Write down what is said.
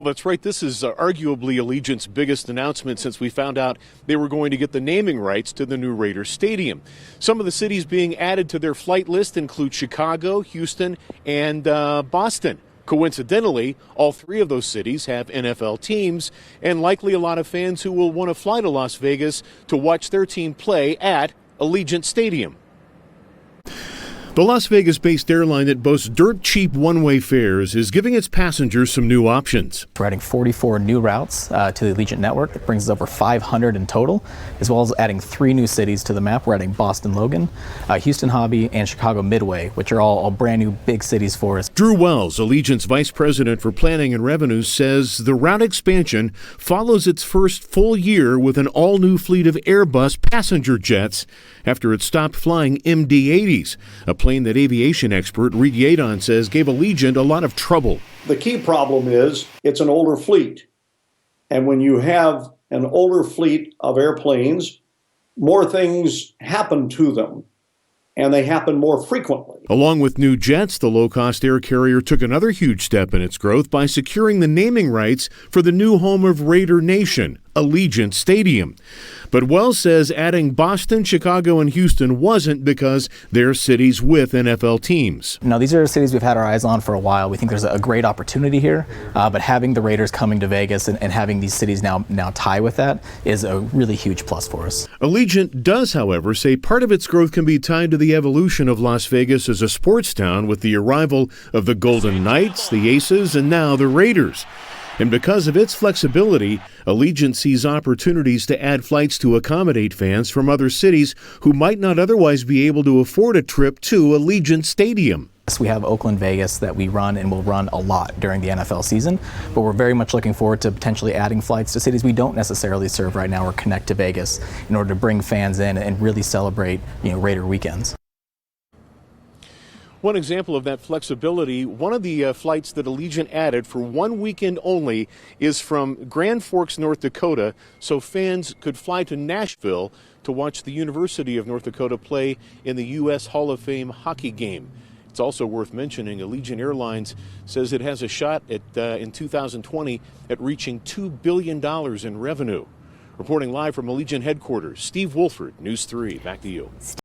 That's right. This is arguably Allegiant's biggest announcement since we found out they were going to get the naming rights to the new Raiders Stadium. Some of the cities being added to their flight list include Chicago, Houston, and Boston. Coincidentally, all three of those cities have NFL teams, and likely a lot of fans who will want to fly to Las Vegas to watch their team play at Allegiant Stadium. The Las Vegas-based airline that boasts dirt-cheap one-way fares is giving its passengers some new options. We're adding 44 new routes to the Allegiant network. It brings us over 500 in total, as well as adding 3 new cities to the map. We're adding Boston Logan, Houston Hobby, and Chicago Midway, which are all brand new big cities for us. Drew Wells, Allegiant's vice president for planning and revenue, says the route expansion follows its first full year with an all-new fleet of Airbus passenger jets after it stopped flying MD-80s, a plane that aviation expert Reed Yadon says gave Allegiant a lot of trouble. The key problem is it's an older fleet. And when you have an older fleet of airplanes, more things happen to them, and they happen more frequently. Along with new jets, the low-cost air carrier took another huge step in its growth by securing the naming rights for the new home of Raider Nation, Allegiant Stadium. But Wells says adding Boston, Chicago, and Houston wasn't because they're cities with NFL teams. No, these are cities we've had our eyes on for a while. We think there's a great opportunity here, but having the Raiders coming to Vegas and having these cities now tie with that is a really huge plus for us. Allegiant does, however, say part of its growth can be tied to the evolution of Las Vegas as a sports town with the arrival of the Golden Knights, the Aces, and now the Raiders. And because of its flexibility, Allegiant sees opportunities to add flights to accommodate fans from other cities who might not otherwise be able to afford a trip to Allegiant Stadium. We have Oakland, Vegas that we run and will run a lot during the NFL season, but we're very much looking forward to potentially adding flights to cities we don't necessarily serve right now or connect to Vegas in order to bring fans in and really celebrate, Raider weekends. One example of that flexibility, one of the flights that Allegiant added for one weekend only is from Grand Forks, North Dakota, so fans could fly to Nashville to watch the University of North Dakota play in the U.S. Hall of Fame hockey game. It's also worth mentioning Allegiant Airlines says it has a shot at in 2020 at reaching $2 billion in revenue. Reporting live from Allegiant headquarters, Steve Wolford, News 3. Back to you.